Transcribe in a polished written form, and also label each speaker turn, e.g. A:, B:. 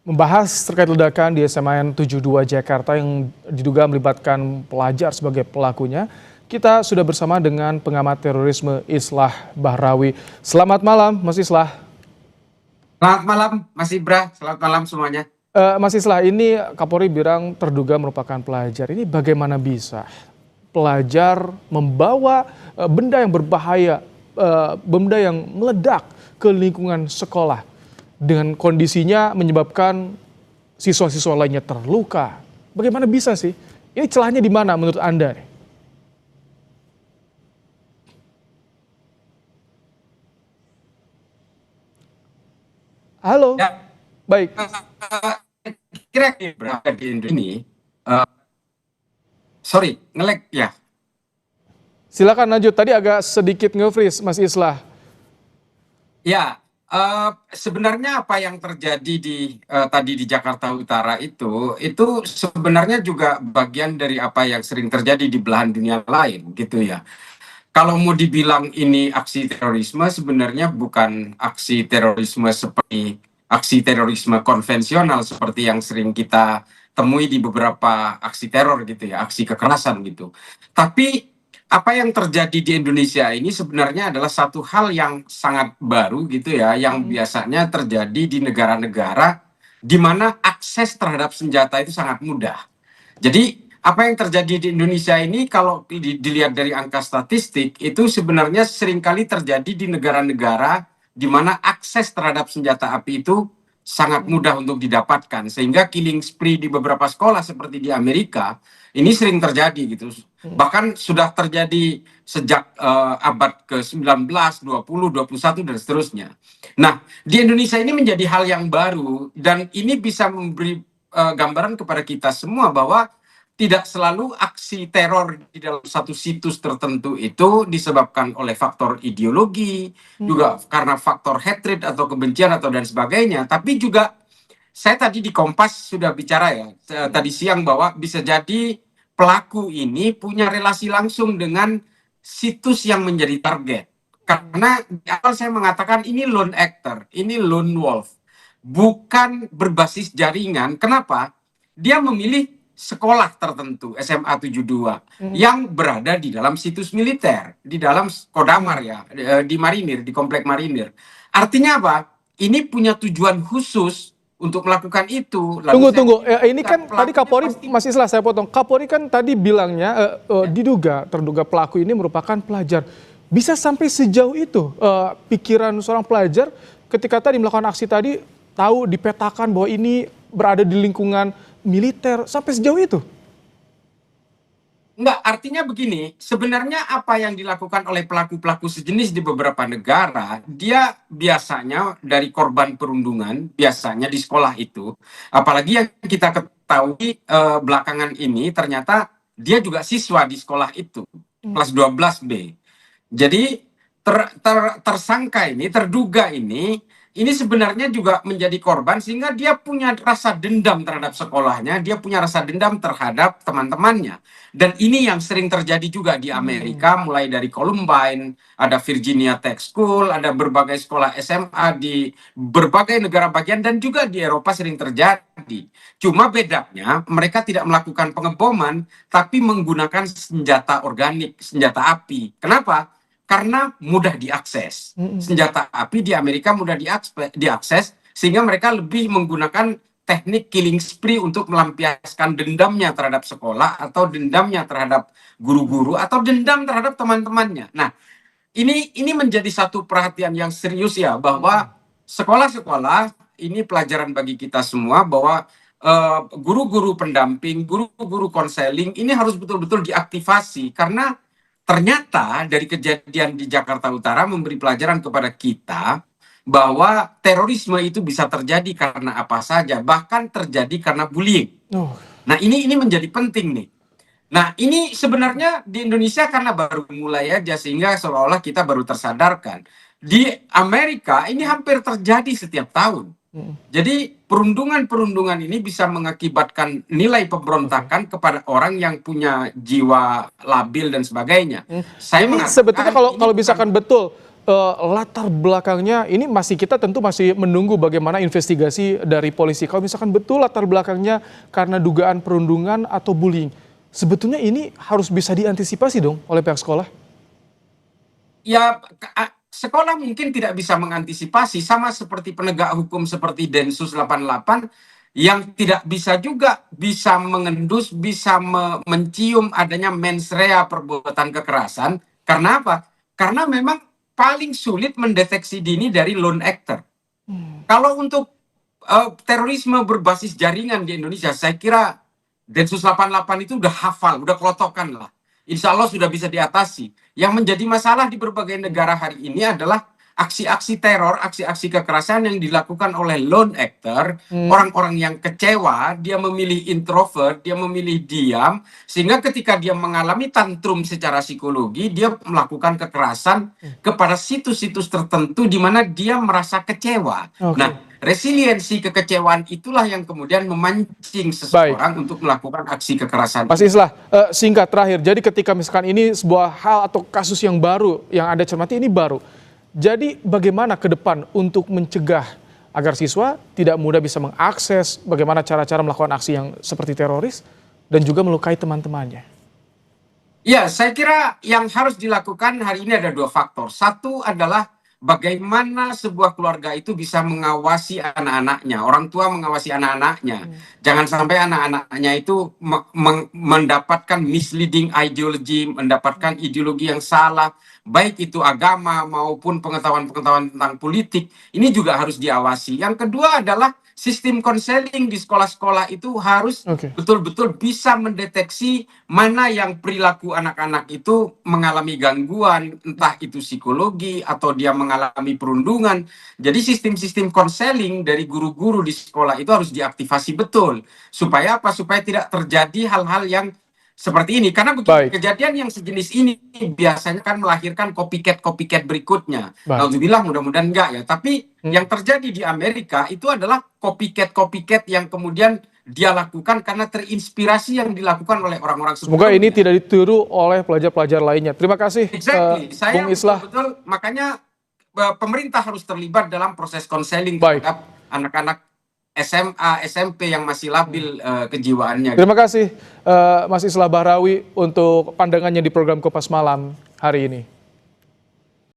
A: Membahas terkait ledakan di SMAN 72 Jakarta yang diduga melibatkan pelajar sebagai pelakunya, kita sudah bersama dengan pengamat terorisme Islah Bahrawi. Selamat malam, Mas Islah.
B: Selamat malam, Mas Ibra. Selamat malam semuanya.
A: Mas Islah, ini Kapolri bilang terduga merupakan pelajar. Ini bagaimana bisa pelajar membawa benda yang berbahaya, benda yang meledak ke lingkungan sekolah? Dengan kondisinya menyebabkan siswa-siswa lainnya terluka. Bagaimana bisa sih? Ini celahnya di mana menurut Anda? Halo,
B: Ya,
A: baik.
B: kira-kira berapa di Indonesia ini? Sorry, nge-lag ya.
A: Silakan lanjut. Tadi agak sedikit nge-freeze, Mas Islah.
B: Ya, sebenarnya apa yang terjadi tadi di Jakarta Utara itu sebenarnya juga bagian dari apa yang sering terjadi di belahan dunia lain, gitu ya. Kalau mau dibilang ini aksi terorisme, sebenarnya bukan aksi terorisme seperti aksi terorisme konvensional seperti yang sering kita temui di beberapa aksi teror gitu ya, aksi kekerasan gitu. Tapi apa yang terjadi di Indonesia ini sebenarnya adalah satu hal yang sangat baru gitu ya, yang biasanya terjadi di negara-negara di mana akses terhadap senjata itu sangat mudah. Jadi apa yang terjadi di Indonesia ini kalau dilihat dari angka statistik itu sebenarnya seringkali terjadi di negara-negara di mana akses terhadap senjata api itu sangat mudah untuk didapatkan, sehingga killing spree di beberapa sekolah seperti di Amerika ini sering terjadi gitu. Bahkan sudah terjadi sejak abad ke-19, 20, 21 dan seterusnya. Nah, di Indonesia ini menjadi hal yang baru dan ini bisa memberi gambaran kepada kita semua bahwa tidak selalu aksi teror di dalam satu situs tertentu itu disebabkan oleh faktor ideologi, juga karena faktor hatred atau kebencian atau dan sebagainya, tapi juga saya tadi di Kompas sudah bicara ya, tadi siang bahwa bisa jadi pelaku ini punya relasi langsung dengan situs yang menjadi target. Karena di awal saya mengatakan ini lone actor, ini lone wolf, bukan berbasis jaringan. Kenapa? Dia memilih sekolah tertentu, SMA 72, yang berada di dalam situs militer, di dalam Kodamar ya, di Marinir, di Komplek Marinir. Artinya apa? Ini punya tujuan khusus untuk melakukan itu.
A: Tunggu. Ini kan tadi Kapolri, Mas Islah saya potong. Kapolri kan tadi bilangnya terduga pelaku ini merupakan pelajar. Bisa sampai sejauh itu pikiran seorang pelajar ketika tadi melakukan aksi tadi tahu dipetakan bahwa ini berada di lingkungan militer sampai sejauh itu?
B: Enggak, artinya begini, sebenarnya apa yang dilakukan oleh pelaku-pelaku sejenis di beberapa negara, dia biasanya dari korban perundungan, biasanya di sekolah itu, apalagi yang kita ketahui belakangan ini, ternyata dia juga siswa di sekolah itu, kelas 12B. Jadi tersangka ini, terduga ini sebenarnya juga menjadi korban sehingga dia punya rasa dendam terhadap sekolahnya, dia punya rasa dendam terhadap teman-temannya. Dan ini yang sering terjadi juga di Amerika, mulai dari Columbine, ada Virginia Tech School, ada berbagai sekolah SMA di berbagai negara bagian dan juga di Eropa sering terjadi. Cuma bedanya mereka tidak melakukan pengeboman tapi menggunakan senjata organik, senjata api. Kenapa? Karena mudah diakses. Senjata api di Amerika mudah diakses, sehingga mereka lebih menggunakan teknik killing spree untuk melampiaskan dendamnya terhadap sekolah, atau dendamnya terhadap guru-guru, atau dendam terhadap teman-temannya. Nah, ini menjadi satu perhatian yang serius ya, bahwa sekolah-sekolah ini pelajaran bagi kita semua, bahwa guru-guru pendamping, guru-guru konseling ini harus betul-betul diaktifasi, karena ternyata dari kejadian di Jakarta Utara memberi pelajaran kepada kita bahwa terorisme itu bisa terjadi karena apa saja, bahkan terjadi karena bullying. Nah, ini menjadi penting nih. Nah, ini sebenarnya di Indonesia karena baru mulai aja, sehingga seolah-olah kita baru tersadarkan. Di Amerika ini hampir terjadi setiap tahun. Jadi perundungan-perundungan ini bisa mengakibatkan nilai pemberontakan kepada orang yang punya jiwa labil dan sebagainya. Saya
A: Ini
B: mengatakan
A: sebetulnya kalau misalkan betul latar belakangnya ini kita tentu masih menunggu bagaimana investigasi dari polisi. Kalau misalkan betul latar belakangnya karena dugaan perundungan atau bullying, sebetulnya ini harus bisa diantisipasi dong oleh pihak sekolah.
B: Ya, sekolah mungkin tidak bisa mengantisipasi, sama seperti penegak hukum seperti Densus 88 yang tidak bisa juga bisa mengendus, bisa mencium adanya mens rea perbuatan kekerasan. Karena apa? Karena memang paling sulit mendeteksi dini dari lone actor. Kalau untuk terorisme berbasis jaringan di Indonesia, saya kira Densus 88 itu udah hafal, udah kelotokan lah. Insya Allah sudah bisa diatasi. Yang menjadi masalah di berbagai negara hari ini adalah aksi-aksi teror, aksi-aksi kekerasan yang dilakukan oleh lone actor, orang-orang yang kecewa, dia memilih introvert, dia memilih diam, sehingga ketika dia mengalami tantrum secara psikologi, dia melakukan kekerasan kepada situs-situs tertentu di mana dia merasa kecewa.
A: Oke.
B: Nah, resiliensi kekecewaan itulah yang kemudian memancing seseorang untuk melakukan aksi kekerasan.
A: Mas Islah, singkat terakhir, jadi ketika misalkan ini sebuah hal atau kasus yang baru yang Anda cermati ini baru, jadi bagaimana ke depan untuk mencegah agar siswa tidak mudah bisa mengakses bagaimana cara-cara melakukan aksi yang seperti teroris dan juga melukai teman-temannya?
B: Ya, saya kira yang harus dilakukan hari ini ada dua faktor. Satu adalah bagaimana sebuah keluarga itu bisa mengawasi anak-anaknya, orang tua mengawasi anak-anaknya. Jangan sampai anak-anaknya itu mendapatkan misleading ideology, mendapatkan ideologi yang salah, baik itu agama maupun pengetahuan-pengetahuan tentang politik. Ini juga harus diawasi. Yang kedua adalah sistem konseling di sekolah-sekolah itu harus betul-betul bisa mendeteksi mana yang perilaku anak-anak itu mengalami gangguan, entah itu psikologi atau dia mengalami perundungan. Jadi sistem-sistem konseling dari guru-guru di sekolah itu harus diaktifasi betul. Supaya apa? Supaya tidak terjadi hal-hal yang seperti ini. Karena begini, kejadian yang sejenis ini biasanya kan melahirkan copycat berikutnya. Alhamdulillah, mudah-mudahan enggak ya. Tapi yang terjadi di Amerika itu adalah copycat yang kemudian dia lakukan karena terinspirasi yang dilakukan oleh orang-orang sebelumnya.
A: Semoga ini tidak ditiru oleh pelajar-pelajar lainnya. Terima kasih,
B: Saya
A: Bung Islah.
B: betul, makanya pemerintah harus terlibat dalam proses konseling terhadap anak-anak SMA, SMP yang masih labil kejiwaannya.
A: Terima kasih Mas Islah Bahrawi untuk pandangannya di program Kompas Malam hari ini.